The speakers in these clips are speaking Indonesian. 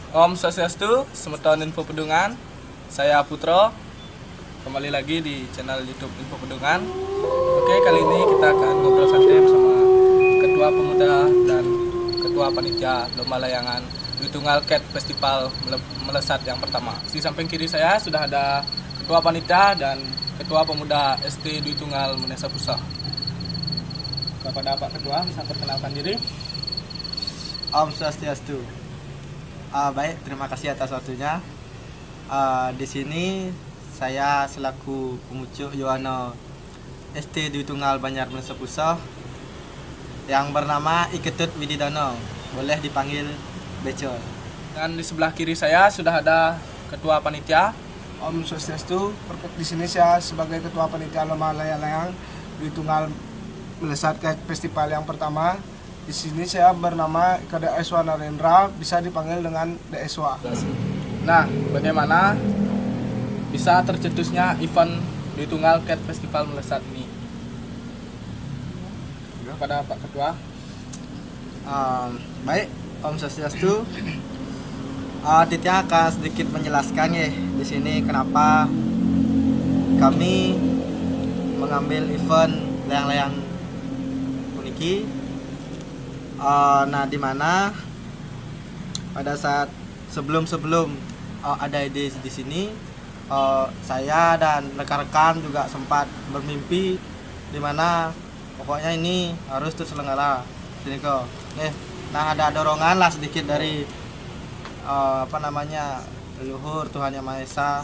Om Swastiastu, Semeton Info Pedungan. Saya Putro, kembali lagi di channel YouTube Info Pedungan. Oke, kali ini kita akan ngobrol santai bersama Ketua Pemuda dan Ketua Panitia Lomba Layangan Dwi Tunggal Cat Festival Melesat yang pertama. Di samping kiri saya sudah ada Ketua Panitia dan Ketua Pemuda ST Dwi Tunggal Menesa Pusat. Kepada Pak Ketua, bisa perkenalkan diri. Om Swastiastu. Baik, terima kasih atas waktunya. Di sini saya selaku pemucuk Yohana ST Dwi Tunggal Banjar Menesa Pusat yang bernama Iketut Wididono, boleh dipanggil Becol. Dan di sebelah kiri saya sudah ada Ketua Panitia. Om Swastiastu. Di sini saya sebagai Ketua Panitia Lomba Layang-Layang Dwi Tunggal Melesat Cat Festival yang pertama. Di sini saya bernama Kadeswa Narendra, bisa dipanggil dengan Deswa. Nah, bagaimana bisa tercetusnya event Dwi Tunggal Cat Festival Melesat ini? Kepada Pak Ketua. Baik, Om Swastiastu. Titia akan sedikit menjelaskan ya di sini kenapa kami mengambil event layang-layang uniki. Nah, di mana pada saat sebelum ada ide di sini, saya dan rekan-rekan juga sempat bermimpi di mana pokoknya ini harus terselenggara sini kok. Nah, ada dorongan lah sedikit dari leluhur Tuhan Yang Maha Esa.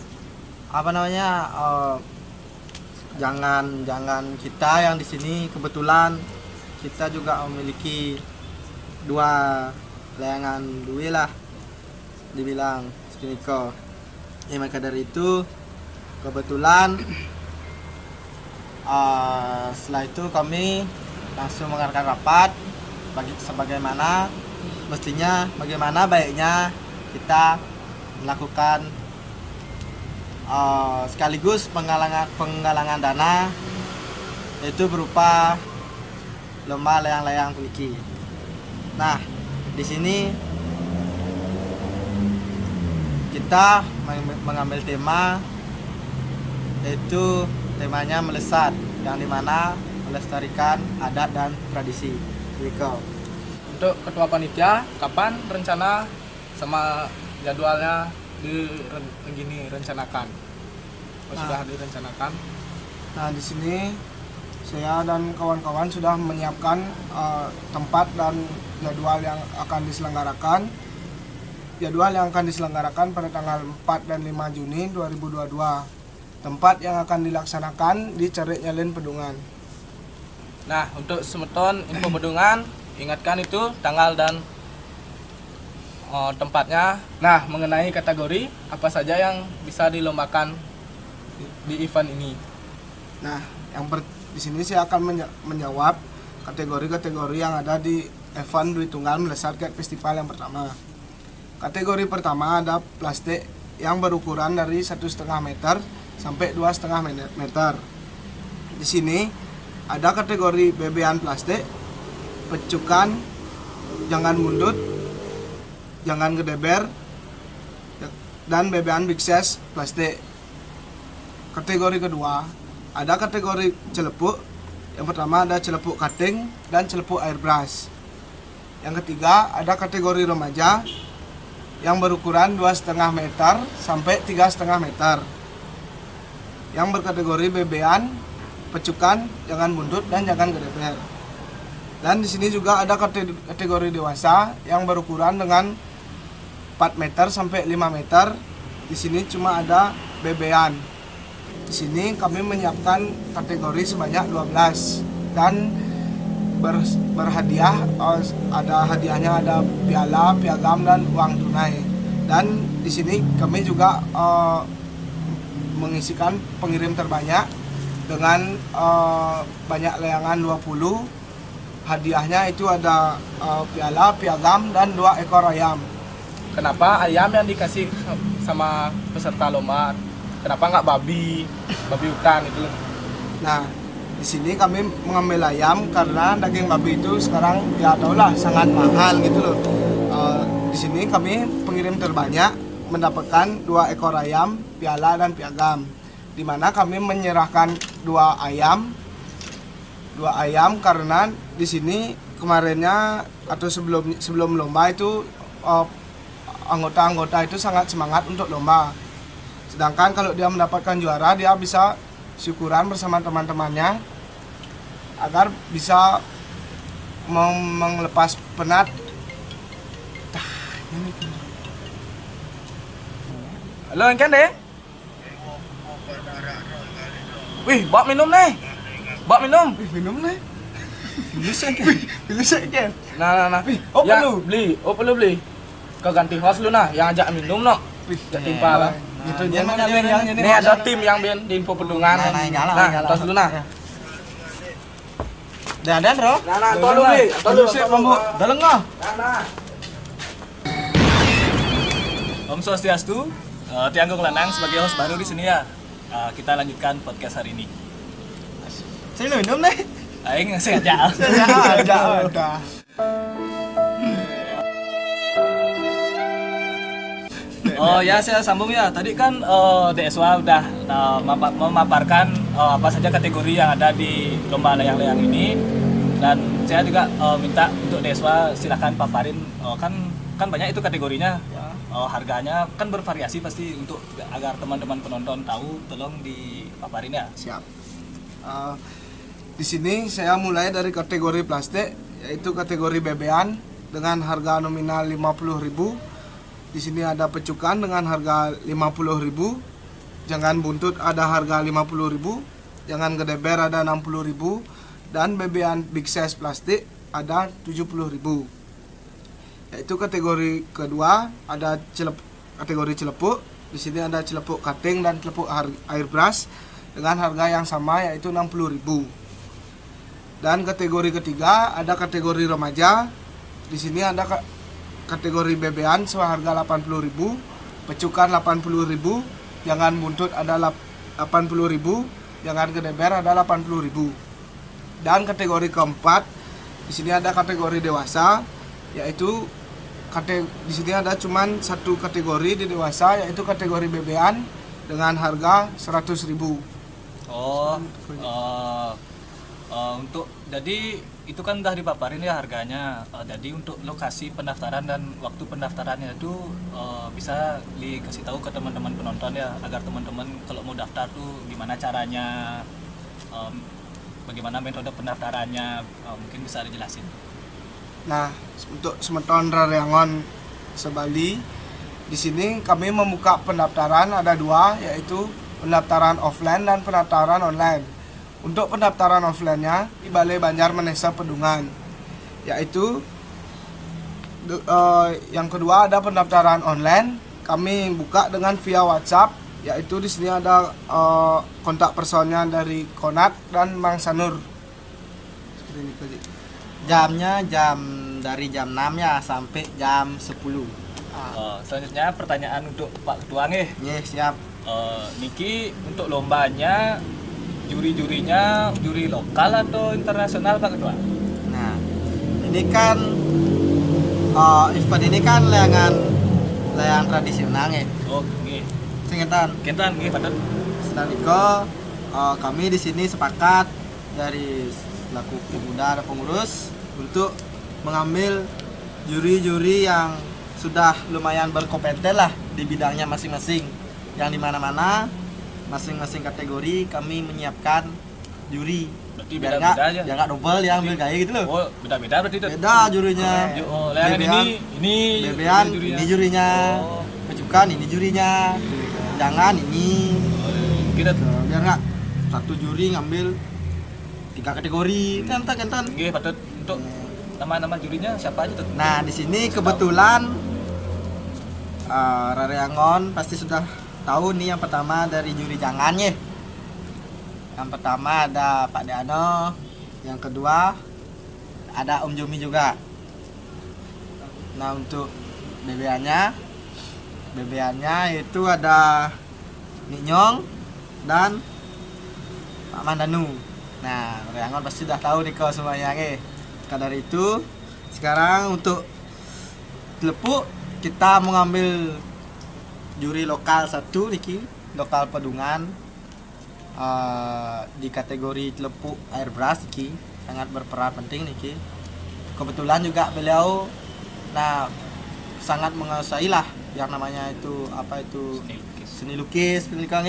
Jangan kita yang di sini kebetulan kita juga memiliki dua layangan dwi lah dibilang seperti itu. Maka dari itu kebetulan setelah itu kami langsung mengadakan rapat bagaimana baiknya kita melakukan sekaligus penggalangan dana, yaitu berupa lomba layang-layang uniki. Nah, di sini kita mengambil tema, yaitu temanya melesat, yang dimana melestarikan adat dan tradisi. Untuk Ketua Panitia, kapan rencana sama jadwalnya direncanakan? Sudah direncanakan? Nah, di sini saya dan kawan-kawan sudah menyiapkan tempat dan jadwal yang akan diselenggarakan. Jadwal yang akan diselenggarakan pada tanggal 4 dan 5 Juni 2022. Tempat yang akan dilaksanakan di Carik Nyalin Pedungan. Nah, untuk Semeton Info Pedungan, ingatkan itu tanggal dan tempatnya. Nah, mengenai kategori apa saja yang bisa dilombakan di event ini? Nah, di sini saya akan menjawab kategori-kategori yang ada di event Dwi Tunggal Melesat Cat Festival yang pertama. Kategori pertama ada plastik yang berukuran dari 1,5 meter sampai 2,5 meter. Di sini ada kategori bebean plastik, pecukan, jangan mundut, jangan gedeber, dan bebean big size plastik. Kategori kedua ada kategori celepuk. Yang pertama ada celepuk cutting dan celepuk airbrush. Yang ketiga ada kategori remaja yang berukuran 2,5 meter sampai 3,5 meter. Yang berkategori bebean, pecukan, jangan bundut, dan jangan gedeber. Dan di sini juga ada kategori dewasa yang berukuran dengan 4 meter sampai 5 meter. Di sini cuma ada bebean. Di sini kami menyiapkan kategori sebanyak 12 dan berhadiah, ada hadiahnya, ada piala, piagam, dan uang tunai. Dan di sini kami juga mengisikan pengirim terbanyak dengan banyak layangan 20. Hadiahnya itu ada piala, piagam, dan 2 ekor ayam. Kenapa ayam yang dikasih sama peserta lomba? Kenapa nggak babi hutan itu? Nah, di sini kami mengambil ayam karena daging babi itu sekarang ya tau lah sangat mahal gitu loh. di sini kami pengirim terbanyak mendapatkan 2 ekor ayam, piala dan piagam. Di mana kami menyerahkan 2 ayam karena di sini kemarinnya atau sebelum lomba itu anggota-anggota itu sangat semangat untuk lomba. Sedangkan kalau dia mendapatkan juara, dia bisa syukuran bersama teman-temannya agar bisa melepas penat. Halo, kan deh? Wih, bawa minum nih. Bawa minum. Minum nih. Bisa kan? Bisa kan? Nah. Oh, Ya, perlu. beli. Kau ganti host lu nah, yang ajak minum no. Gak timpa lah. Gitu Dia dia mana Ben, yang yang Ini ada tim yang Ben di info pedungan. Nah, nyala. Tos dulu nah. Dan bro. Nah, tolu beli. Tolu sih, Bambu. Daleng nggak? Nah. Om Swastiastu, Tianggung Lanang sebagai host baru di sini ya. Kita lanjutkan podcast hari ini. Saya minum nih. Aing sengaja. ada. Oh ya, saya sambung ya. Tadi kan DSWA udah memaparkan apa saja kategori yang ada di lomba layang-layang ini. Dan saya juga minta untuk DSWA silakan paparin kan banyak itu kategorinya. Harganya kan bervariasi pasti untuk agar teman-teman penonton tahu, tolong dipaparin ya. Siap. Di sini saya mulai dari kategori plastik, yaitu kategori bebean dengan harga nominal 50.000. Di sini ada pecukan dengan harga 50.000. Jangan buntut ada harga 50.000. Jangan gedeber ada 60.000. Dan bebean big size plastik ada 70.000. Yaitu kategori kedua ada kategori celepuk. Di sini ada celepuk cutting dan celepuk airbrush dengan harga yang sama, yaitu 60.000. Dan kategori ketiga ada kategori remaja. Di sini ada kategori bebean seharga 80.000, pecukan 80.000, jangan buntut ada 80.000, jangan gedeber ada 80.000. Dan kategori keempat di sini ada kategori dewasa, yaitu di sini ada cuman satu kategori di dewasa, yaitu kategori bebean dengan harga 100.000. Untuk jadi itu kan udah dipaparin ya harganya. Jadi untuk lokasi pendaftaran dan waktu pendaftarannya itu bisa dikasih tahu ke teman-teman penonton ya, agar teman-teman kalau mau daftar tuh gimana caranya, bagaimana metode pendaftarannya, mungkin bisa dijelasin. Nah, untuk semeton Rariangon Sebali, di sini kami membuka pendaftaran ada 2, yaitu pendaftaran offline dan pendaftaran online. Untuk pendaftaran offline-nya di Balai Banjar Menesa Pedungan, yaitu yang kedua ada pendaftaran online. Kami buka dengan via WhatsApp, yaitu di sini ada kontak personnya dari Konat dan Mang Sanur. Jamnya dari jam 6 ya sampai jam 10. Selanjutnya pertanyaan untuk Pak Ketua nih. Siap. Niki untuk lombanya juri-jurinya juri lokal atau internasional Pak Ketua? Nah, ini kan event ini kan layang tradisional ya. Oh, nggih. Singetan. Kentan nggih, Pak. Sedalika kami di sini sepakat dari selaku pemuda dan pengurus untuk mengambil juri-juri yang sudah lumayan berkompeten lah di bidangnya masing-masing. Yang dimana-mana masing-masing kategori kami menyiapkan juri. Berarti Biar beda-beda aja. nggak double yang ambil kayak gitu loh. Oh, beda-beda berarti itu. Beda jurinya. Oh, layangan ini Bebean jurinya. ini jurinya. Oh, Pecukan ini jurinya. Jangan ini. kita Biar nggak satu juri ngambil 3 kategori. Kentan. nggih, Pak. Untuk nama-nama jurinya siapa aja tuh? Nah, di sini kebetulan Rariangon pasti sudah tahu nih. Yang pertama dari juri jangannya. Yang pertama ada Pak Deano, yang kedua ada Om Jumi juga. Nah, untuk bebeannya itu ada Ninyong dan Pak Mandanu. Nah, Rariangon pasti sudah tahu nih kau semuanya. Maka dari itu sekarang untuk telepuk kita mengambil juri lokal satu niki, lokal Pedungan, di kategori telepuk air beras niki, sangat berperan penting niki. Kebetulan juga beliau sangat menguasai lah yang namanya itu seni lukis pendidikan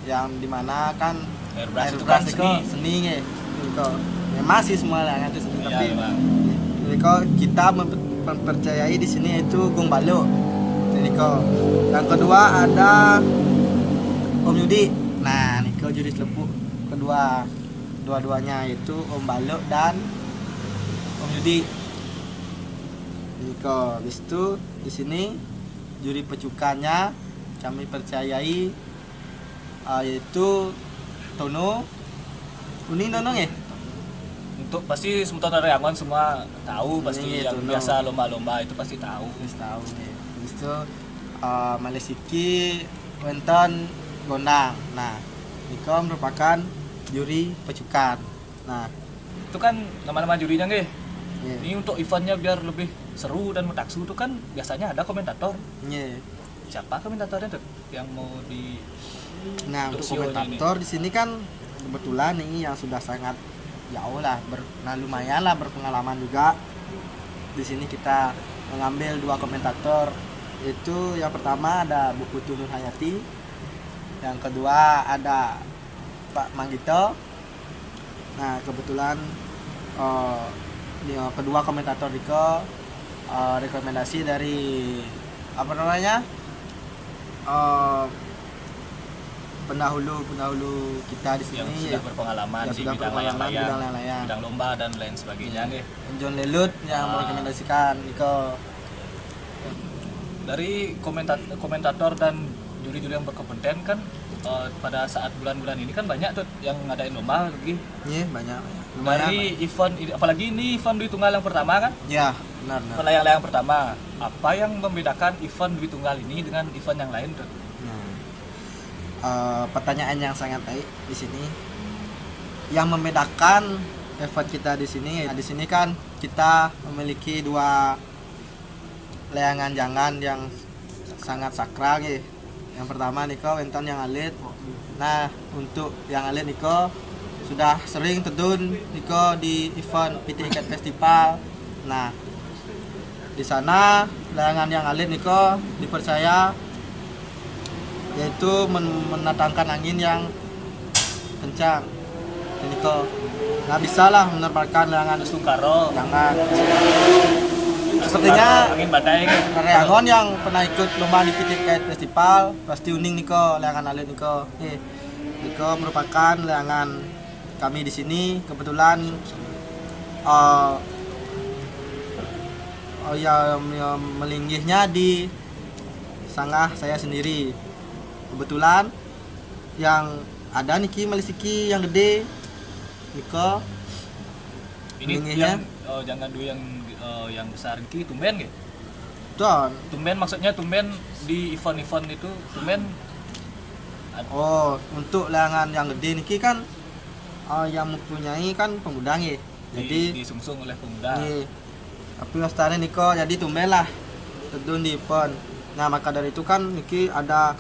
yang dimana kan Air beras itu beras kan itu seni memang sih semua lah itu seni, tapi kita mempercayai di sini itu Gung Baluk. Yang kedua ada Om Yudi. Nah, Niko juri telepuk kedua, dua-duanya itu Om Baluk dan Om Yudi. Niko, habis itu di sini juri pecukannya kami percayai yaitu Tono. Uni Nonong ya? Untuk pasti semutan Reangon semua tahu pasti yang Tono. biasa lomba-lomba itu pasti tahu. Tahu ya. Habis itu Malesiki Wenton Gondang. Nah, Niko merupakan juri pecukan. Nah, Itu kan nama-nama jurinya nggih. iya. Ini untuk eventnya biar lebih seru dan metaksu itu kan biasanya ada komentator. Iya. Siapa komentatornya tuh yang mau di Nah, Untuk untuk CEO-nya komentator di sini kan kebetulan ini yang sudah sangat jauh lah, lumayan lah berpengalaman juga. Di sini kita mengambil dua komentator, itu yang pertama ada Bu Putu Nur Hayati, yang kedua ada Pak Manggito. Nah, kebetulan kedua komentator Riko rekomendasi dari apa namanya pendahulu kita di yang sini sudah berpengalaman yang di sudah bidang berpengalaman layang-layang, bidang layang-layang. bidang lomba dan lain sebagainya nggih. John Lelut yang merekomendasikan Niko. Dari komentator dan juri-juri yang berkompeten kan pada saat bulan-bulan ini kan banyak tuh yang ngadain lomba lagi. Iya, banyak. Lumayan. Dari event apalagi ini event Dwi Tunggal yang pertama kan? Ya, benar. Event layang-layang pertama. Apa yang membedakan event Dwi Tunggal ini dengan event yang lain tuh? Pertanyaan yang sangat baik di sini. Yang membedakan event kita di sini kan kita memiliki dua layangan jangan yang sangat sakral ya. Yang pertama Niko Wenton yang alit. Nah, untuk yang alit Niko sudah sering terjun Niko di event PT Ikat Festival. Nah, di sana layangan yang alit Niko dipercaya yaitu mendatangkan angin yang kencang. Niko nggak bisa lah menerbangkan layangan Sungkaro, jangan. Sepertinya angin badai kan? Reangon yang pernah ikut lomba di PT Kite Festival pasti uning Niko layangan alit Niko. Niko merupakan layangan kami di sini kebetulan melinggihnya di sanggah saya sendiri. Kebetulan yang ada Niki Malisiki yang gede Niko. Ini Linggihnya. yang jangan dulu yang besar ini tumben gitu. Don. Tumben maksudnya tumben di event-event itu tumben. Oh, untuk layangan yang gede Niki kan yang mempunyai kan pengundang ya. Jadi disungsung oleh pemuda. nih, tapi Lestari Niko jadi tumben lah terjun di event. Nah, maka dari itu kan Niki ada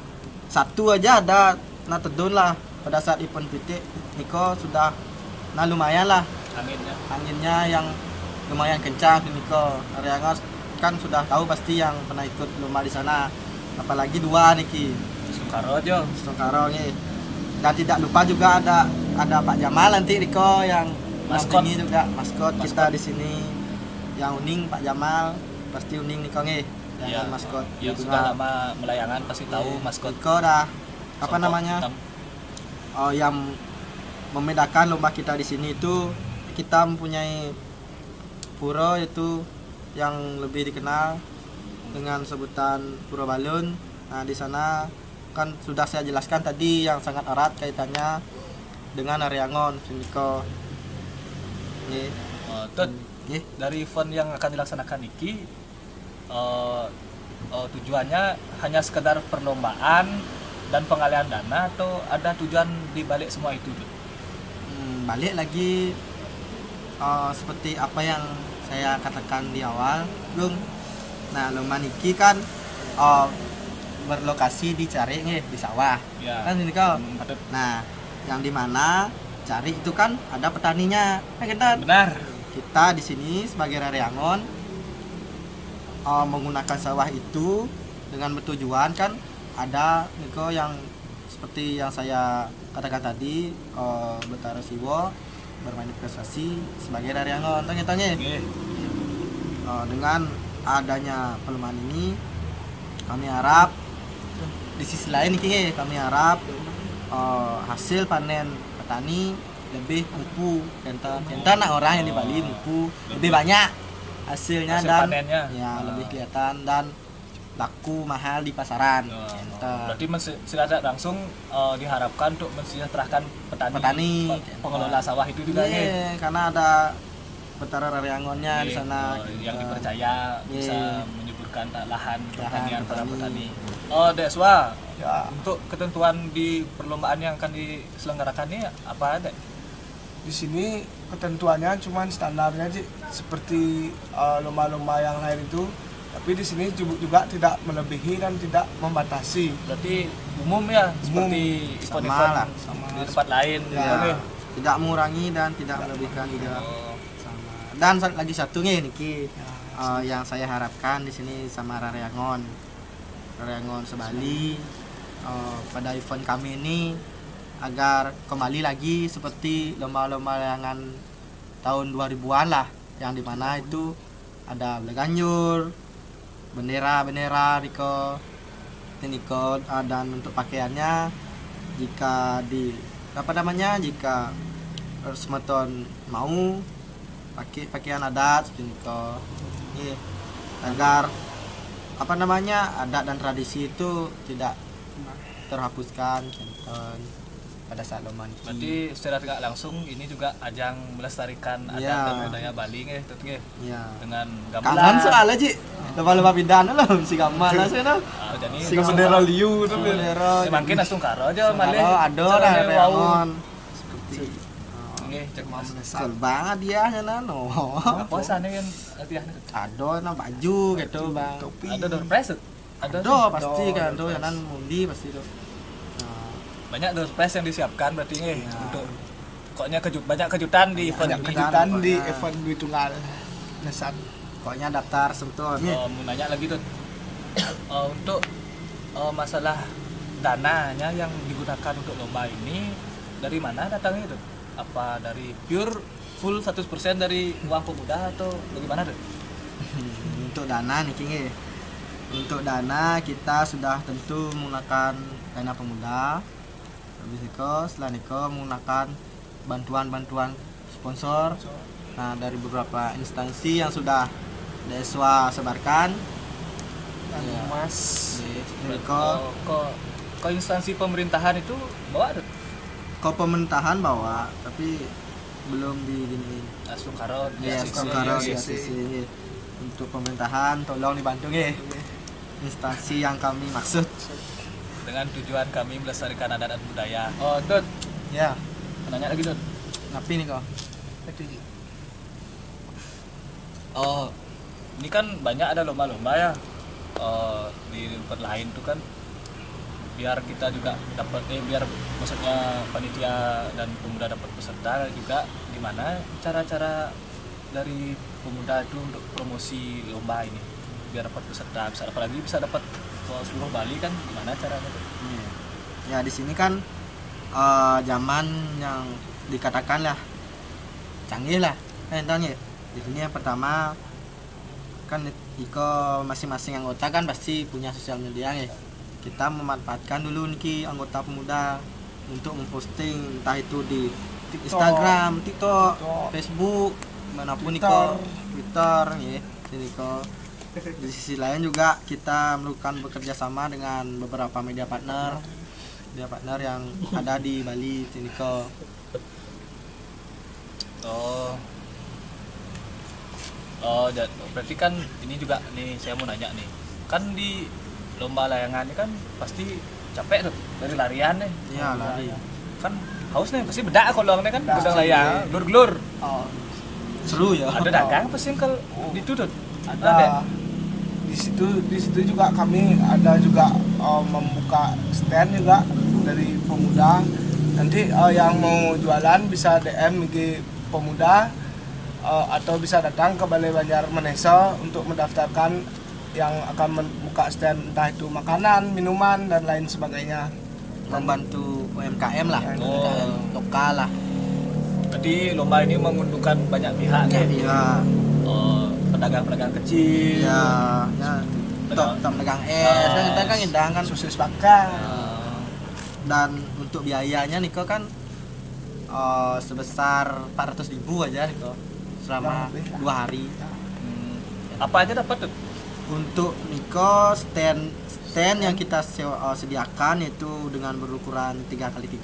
satu aja ada terjun lah pada saat event PT Niko sudah lumayan lah anginnya yang lumayan kencang di Niko. Reangon kan sudah tahu pasti yang pernah ikut lomba di sana, apalagi dua Niki Sungkaro aja. Sungkaro nih. Dan tidak lupa juga ada Pak Jamal nanti Niko yang Maskot. ini juga maskot kita di sini yang uning Pak Jamal pasti uning Niko nih Ya, dengan maskot yang Gitu sudah lah. lama melayangan pasti tahu maskot Niko dah apa Songkok namanya hitam. yang membedakan lomba kita di sini itu kita mempunyai pura itu yang lebih dikenal dengan sebutan Pura Balun. Nah, di sana kan sudah saya jelaskan tadi yang sangat erat kaitannya dengan Reangon Niko. Tut, dari event yang akan dilaksanakan Niki tujuannya hanya sekedar perlombaan dan pengalihan dana atau ada tujuan di balik semua itu tuh? Balik lagi seperti apa yang saya katakan di awal, Gung. Nah, lomba niki kan uh, berlokasi di Cari nih, di sawah. Ya. Kan ini kau. Patut. Nah, yang di mana Cari itu kan ada petaninya. Nah, Benar. kita di sini sebagai Raryangon menggunakan sawah itu dengan bertujuan kan ada niko yang seperti yang saya katakan tadi, Betara Siwo bermanifestasi sebagai Raryangon. Tanya-tanya. Oke. Dengan adanya pelemahan ini kami harap di sisi lain nih kami harap hasil panen petani lebih mupu nak orang yang di Bali mupu lebih banyak hasilnya Hasil dan panennya. ya lebih kelihatan dan laku mahal di pasaran. Berarti tidak langsung diharapkan untuk mensejahterakan petani, pengelola sawah itu juga nih. Iya, karena ada Betara Raryangonnya di sana yang dipercaya bisa menyuburkan lahan pertanian para petani. petani. Oh, Deswa. Ya, Untuk ketentuan di perlombaan yang akan diselenggarakan ini apa ada? di sini ketentuannya cuma standarnya sih seperti lomba-lomba yang lain itu, tapi di sini juga tidak melebihi dan tidak membatasi. Berarti umum ya, seperti Sama event-event lah, di tempat lain. Ya. Oke. tidak mengurangi dan tidak melebihkan juga. Oh, Sama. Dan lagi satu nih Niki, yang saya harapkan di sini sama Raryangon Sebali pada event kami ini agar kembali lagi seperti lomba-lomba layangan tahun 2000-an lah, yang dimana itu ada Bleganjur, bendera Riko, dan untuk pakaiannya jika jika semeton mau pakai pakaian adat seperti itu, agar adat dan tradisi itu tidak terhapuskan pada saat lomba niki. berarti secara tidak langsung ini juga ajang melestarikan adat Ya. dan budaya Bali nggih, tetep Ya. dengan Kangen gamelan. soalnya Ci, lomba-lomba pindahan lah si gamelan lah sih nah. Jadi Si bendera liu itu ya, mungkin langsung karo aja malih. ada Caranya lah wau. Raryangon seperti Nggih, cek mas. keren banget dia no. Apa sana yang latihan? Ada baju gitu bang. Ada door prize? Ada pasti kan tuh yang mundi pasti tuh. Banyak door prize yang disiapkan berarti nggih Ya. untuk pokoknya banyak kejutan di event Banyak ini. kejutan di pokoknya. event Dwi Tunggal Lesan. Pokoknya daftar sentuh. Mau nanya lagi tuh untuk masalah dananya yang digunakan untuk lomba ini dari mana datangnya itu? Apa dari pure full 100% dari uang pemuda atau bagaimana tuh? Untuk dana nih King. Untuk dana kita sudah tentu menggunakan dana pemuda. Habis itu setelah itu menggunakan bantuan sponsor. Nah, dari beberapa instansi yang sudah Deswa sebarkan. Dan Ya. Mas Ke instansi pemerintahan itu bawa tuh? Ke pemerintahan bawa, tapi belum di gini. Langsung karo Ya, di sekarang iya, di ACC. Untuk pemerintahan tolong dibantu nggih. Instansi yang kami maksud. dengan tujuan kami melestarikan adat dan budaya. Oh, Dut, Ya, nanya lagi Dut. tapi nih kok. Oh, ini kan banyak ada lomba-lomba ya di tempat lain tuh kan, biar kita juga dapat biar maksudnya panitia dan pemuda dapat peserta juga, gimana cara-cara dari pemuda itu untuk promosi lomba ini biar dapat peserta, bisa apalagi bisa dapat ke seluruh Bali kan, gimana caranya tuh? Ya, di sini kan zaman yang dikatakan lah canggih lah. Tanya di sini yang pertama kan masing-masing anggota kan pasti punya sosial media ya. Kita memanfaatkan dulu nih anggota pemuda untuk memposting entah itu di Instagram, TikTok, Facebook, manapun Twitter ya. Jadi di sisi lain juga kita melakukan bekerja sama dengan beberapa media partner yang ada di Bali. Jadi berarti kan ini juga nih saya mau nanya nih, kan di lomba layangan ini kan pasti capek tuh dari larian nih. ya lari. Kan haus nih pasti beda kalau nih kan gedang layang glur-glur. Seru ya. Ada dagang pasti kalau itu tuh. ada di di situ juga kami ada juga membuka stand juga dari pemuda. Nanti yang mau jualan bisa DM IG pemuda atau bisa datang ke Balai Banjar Manesa untuk mendaftarkan yang akan membuka stand, entah itu makanan, minuman dan lain sebagainya. Membantu UMKM lah, Ya, UMKM lokal lah. Jadi lomba ini menguntungkan banyak pihak nih. Iya, Pedagang-pedagang kecil. iya, ya. Tok pedagang es, kan kita kan ngedang kan. Sosis bakar. Dan untuk biayanya Niko kan sebesar 400.000 aja Niko selama 2 hari. Apa aja dapat tuh? Untuk Niko stand yang kita sediakan itu dengan berukuran 3x3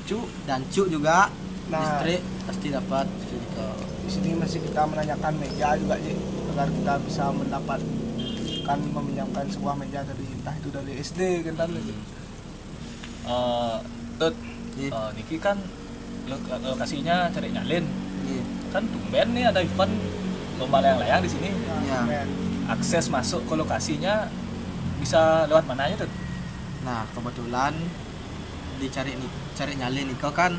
cuk dan cuk juga. Nah, Listrik pasti dapat Niko. di sini masih kita menanyakan meja juga Ji, agar kita bisa mendapatkan meminjamkan sebuah meja dari entah itu dari SD kan Tut, Iya. Niki kan lokasinya cari nyalin. Iya. Kan tumben nih ada event lomba layang-layang di sini. Iya. Men. Akses masuk ke lokasinya bisa lewat mana aja tuh? Nah, kebetulan cari nyalin Niko kan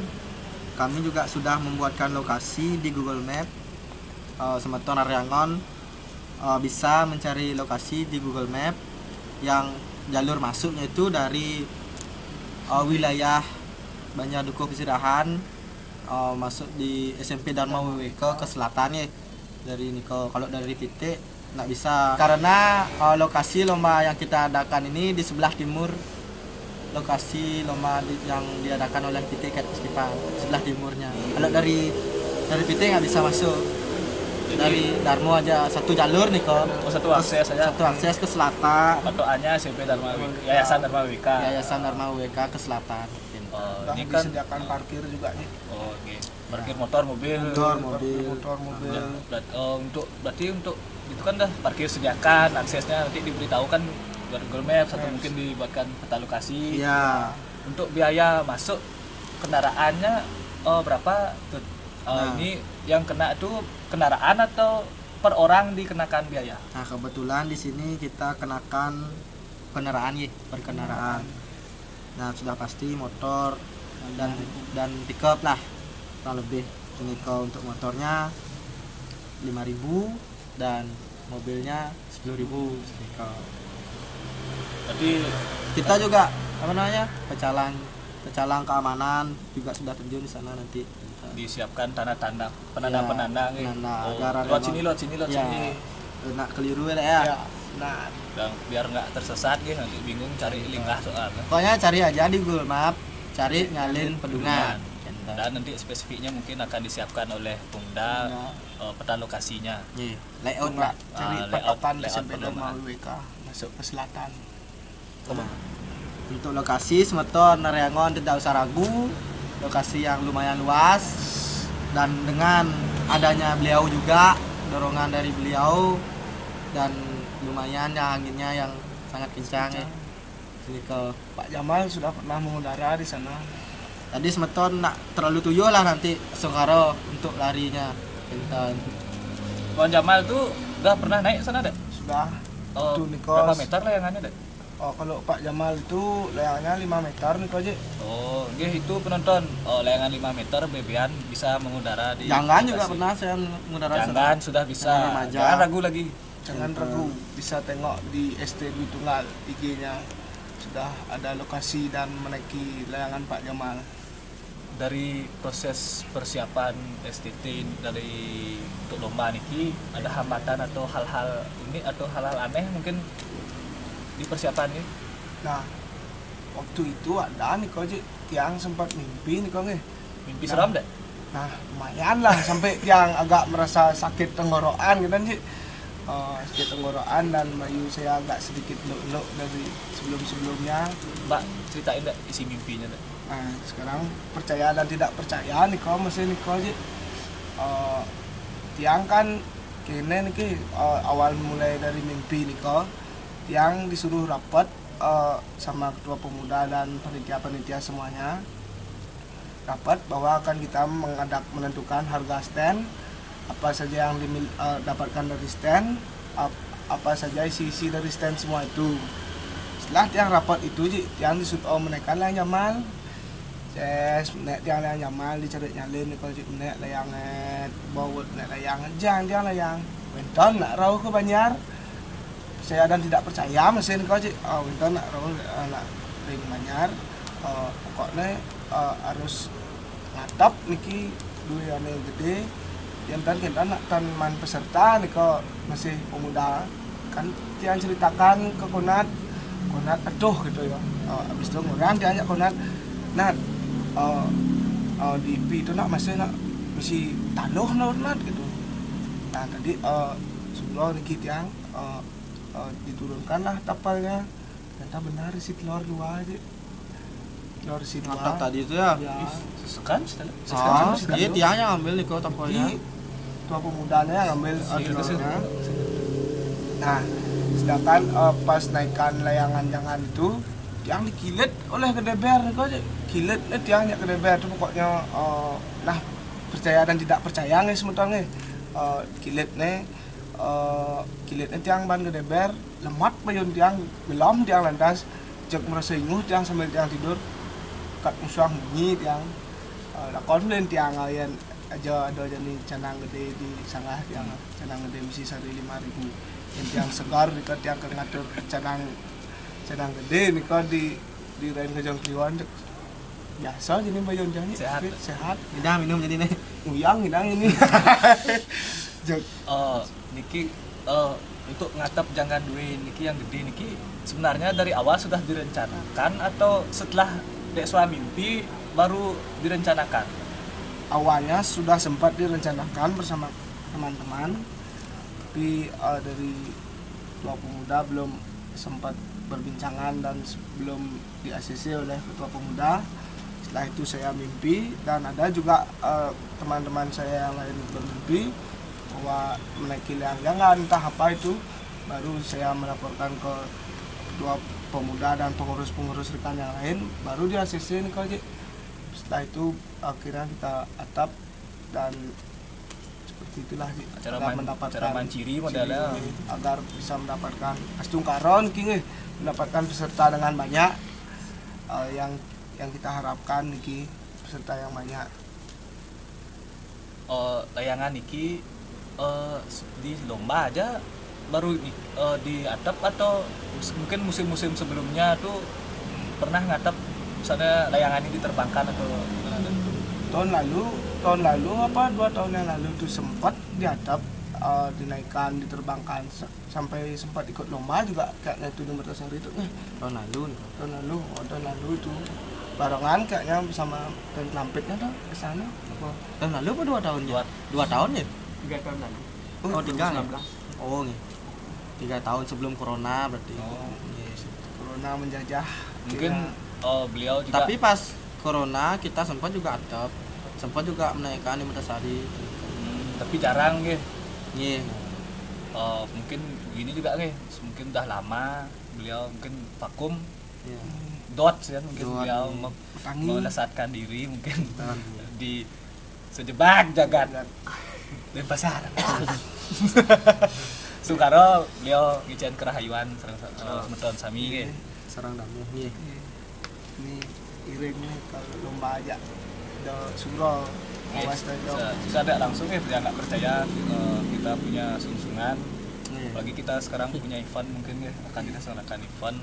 kami juga sudah membuatkan lokasi di Google Map. Semeton Naryangon bisa mencari lokasi di Google Map yang jalur masuknya itu dari wilayah Banjardukuh Pesirahan, masuk di SMP Dharma WWK ke selatan ya. Dari Niko, kalau dari Pitik nggak bisa karena lokasi lomba yang kita adakan ini di sebelah timur lokasi lomba yang diadakan oleh PT Cat Festival, sebelah timurnya. Kalau dari PT nggak bisa masuk. Dari Darmo aja satu jalur nih kok. Oh, satu akses aja. Satu akses ke selatan. Patokannya SMP Dharma Yayasan Dharma Wika. Yayasan Dharma WK ke selatan. Oh, Udah ini kan disediakan parkir juga nih. oh, oke. Parkir motor, mobil. Motor, mobil. Berarti untuk itu kan dah parkir sediakan, aksesnya nanti diberitahukan buat Google Maps atau mungkin dibuatkan peta lokasi. Iya. Untuk biaya masuk kendaraannya berapa tuh? Nah. Ini yang kena itu kendaraan atau per orang dikenakan biaya? Nah, kebetulan di sini kita kenakan kendaraan ya, per kendaraan. Nah, sudah pasti motor dan pickup lah. Kurang lebih ini kok untuk motornya 5.000 dan mobilnya 10.000 Niko. Jadi Kita juga apa namanya? Pecalang keamanan juga sudah terjun di sana nanti. disiapkan tanda-tanda penanda-penanda nih. penanda, Oh, agar lewat memang- sini lewat Ya, sini. nak keliru ya. Ya. Ya. Nah, Dan biar nggak tersesat gitu nanti bingung cari linggah soalnya. Pokoknya cari aja di Google Map, cari nyalin pedungan. Dan nanti spesifiknya mungkin akan disiapkan oleh Pemda peta lokasinya. Iya, layout lah. cari layout patokan layout SMP Dharma perlombaan. WWK masuk ke selatan. Nah, untuk lokasi Semeton Naryangon tidak usah ragu, lokasi yang lumayan luas dan dengan adanya beliau juga dorongan dari beliau dan lumayan ya anginnya yang sangat kencang ya. Sini ke Pak Jamal sudah pernah mengudara di sana. tadi Semeton nak terlalu tuyul lah nanti Sengkaro untuk larinya. Kencang. Bang Jamal tuh udah pernah naik sana deh? Sudah. Oh, Tuh, Nikos. berapa meter layangannya deh? Oh, kalau Pak Jamal itu layangannya 5 meter nih aja. Oh, dia itu penonton layangan 5 meter bebean bisa mengudara di Jangan juga lokasi. pernah saya mengudara sana. Jangan sudah bisa. Jangan remaja. Jangan ragu lagi. Jangan ragu, bisa tengok di ST Dwi Tunggal IG-nya. Sudah ada lokasi dan menaiki layangan Pak Jamal. Dari proses persiapan STT dari untuk lomba niki ada hambatan atau hal-hal unik atau hal-hal aneh mungkin di persiapan ini. Nah, waktu itu ada nih kok tiang sempat mimpi nih kok Mimpi seram deh. Nah, lumayan lah sampai tiang agak merasa sakit tenggorokan gitu sih. Sakit tenggorokan dan mayu saya agak sedikit luk dari sebelum-sebelumnya. Mbak ceritain deh isi mimpinya deh. Nah, sekarang percaya dan tidak percaya nih kok masih nih kok tiang kan kene nih awal mulai dari mimpi nih kok tiang disuruh rapat sama ketua pemuda dan panitia-panitia semuanya rapat bahwa akan kita menentukan harga stand apa saja yang didapatkan dari stand apa saja isi dari stand semua itu. Setelah tiang rapat itu tiang disuruh menaikkan layang Jamal. Yes, nek tiang layang Jamal dicari nyalin kalau nek layangan bawa nek layangan jang tiang layang. Wenton nak rauh ke Banjar. Saya dan tidak percaya mesin kau Wenton nak rauh nak ring Banjar. Pokoknya harus ngatap niki dua yang gede. Yang kita nak teman peserta nih kok masih pemuda kan tiang ceritakan ke Konat aduh gitu ya. Abis itu ngurang dia ajak Konat Nat di IP itu nak masih taluh Nat gitu. Nah tadi sebelum niki tiang diturunkan lah tapalnya, ternyata benar isi telur dua aja. Telur isi dua. Mantap tadi itu ya. Sesekan Iya tiangnya ambil nih kau tapalnya. Tua pemudanya yang ambil telurnya. Nah, sedangkan pas naikkan layangan jangan itu tiang dikilit oleh kedeber kok kilit tiangnya kedeber itu pokoknya nah percaya dan tidak percaya nih sebetulnya kilitnya tiang ban kedeber lemat bayun tiang belum tiang lantas cek merasa inguh tiang sambil tiang tidur kat musuh bunyi tiang lakon lên tiang kalian aja ada jadi canang gede di sanggah tiang canang gede misi 1.500 yang tiang segar dekat tiang ngatur canang gede nih kau di rain kejang kliwan biasa jadi bayun jangan sehat Hidang minum jadi nih. uyang hidang ini niki untuk ngatap jangan duit niki yang gede niki sebenarnya dari awal sudah direncanakan atau setelah dek suami mimpi baru direncanakan? Awalnya sudah sempat direncanakan bersama teman-teman tapi dari tua pemuda belum sempat berbincangan dan belum di-ACC oleh ketua pemuda. Setelah itu saya mimpi dan ada juga teman-teman saya yang lain bermimpi bahwa menaiki layang-layang entah apa itu, baru saya melaporkan ke ketua pemuda dan pengurus-pengurus rekan yang lain, baru di-ACC nih kok. Setelah itu akhirnya kita atap dan seperti itulah cara manciri modalnya agar bisa mendapatkan astungkaron kini mendapatkan peserta dengan banyak yang kita harapkan niki peserta yang banyak. Layangan niki di lomba aja baru di atap atau mungkin musim-musim sebelumnya tuh pernah ngatap misalnya layangan ini diterbangkan atau tahun lalu apa 2 tahun yang lalu tuh sempat di atap dinaikkan diterbangkan sampai sempat ikut lomba juga kayaknya itu di Mertasari itu Tahun lalu itu barengan kayaknya bersama dan lampetnya tuh ke sana Tahun lalu apa 2 tahun ya? 2 tahun ya? 3 tahun lalu. Oh 3 ya? Oh nih 3 tahun sebelum corona berarti. Yes. Corona menjajah mungkin beliau juga. Tapi pas corona kita sempat juga atap, sempat juga menaikkan di Mertasari. Tapi jarang gitu. Iya. Mungkin gini juga nih, mungkin udah lama beliau mungkin vakum. Iya. Dot ya mungkin Dot, beliau Tangi. melesatkan diri mungkin di sejebak jagat di pasar. Sungkaro beliau ngicen kerahayuan semeton sami ge. Sarang damuh nih. Ini iring nih kalau lomba aja ada surau awas Bisa ada langsung ya, jangan nggak percaya kita punya sungsungan. Apalagi kita sekarang punya event mungkin ya akan dilaksanakan event.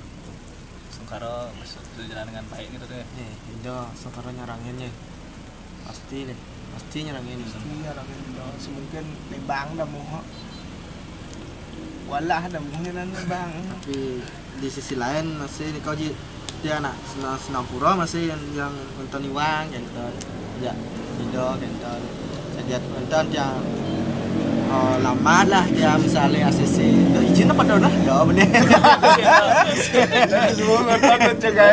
Sungkaro berjalan dengan baik gitu deh. Itu Sungkaro nyarangin ya. Pasti nyarangin. iya rakyat Indo semungkin lebang dah muha walah dah muhnya nan lebang Tapi di sisi lain masih nih kau dia anak senang pura masih yang nonton iwang yang ya Indo kenton jadi nonton yang lama lah dia misalnya ACC izin apa dah bener semua nonton juga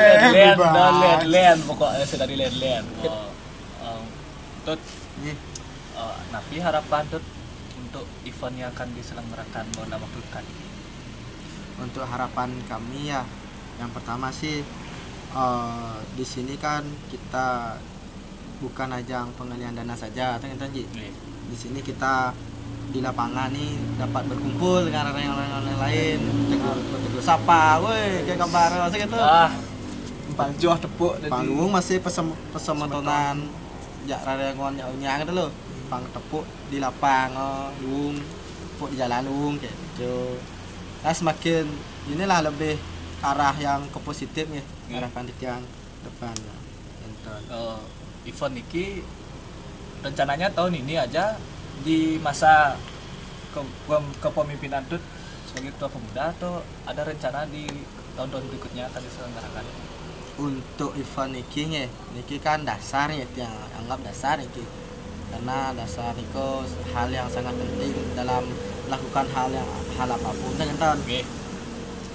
Land pokoknya sudah di land. Tut napi harapan Tut untuk event yang akan diselenggarakan pada waktu dekat. Untuk harapan kami ya yang pertama sih di sini kan kita bukan ajang pengalihan dana saja, Ji. Di sini kita di lapangan nih dapat berkumpul dengan orang-orang lain, tegur sapa, woi kayak kabar gitu. Panjuh tepuk Panggung masih pesemetonan jak rarengon nyaunya gitu loh. Pang tepuk di lapang, lung, tepuk di jalan lung kayak gitu. Nah semakin inilah lebih arah yang ke positif nih, arah panitia depan. Event ini rencananya tahun ini aja di masa kepemimpinan Tut sebagai ketua pemuda, atau ada rencana di tahun-tahun berikutnya akan diselenggarakan? Untuk event niki kan dasar ya, yang anggap dasar niki, karena dasar itu hal yang sangat penting dalam melakukan hal apapun kan tonton.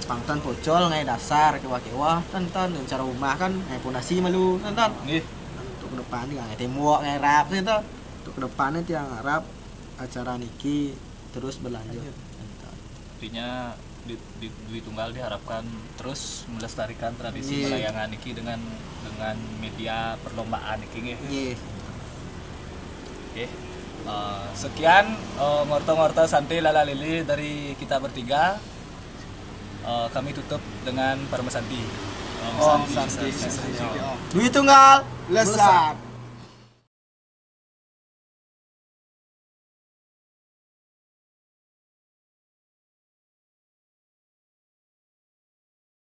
Pangton pocol ngai dasar kewa-kewa tonton cara rumah kan ngai pondasi malu tonton. Untuk ke depan ngai tembok ngai rap gitu. Untuk ke depannya tiang harap acara niki terus berlanjut. Artinya di Tunggal diharapkan terus melestarikan tradisi layangan niki dengan media perlombaan niki nggih. Oke. Sekian ngorto-ngorto santai lala lili dari kita bertiga. Kami tutup dengan Parmesanti. Dwi Tunggal lesat.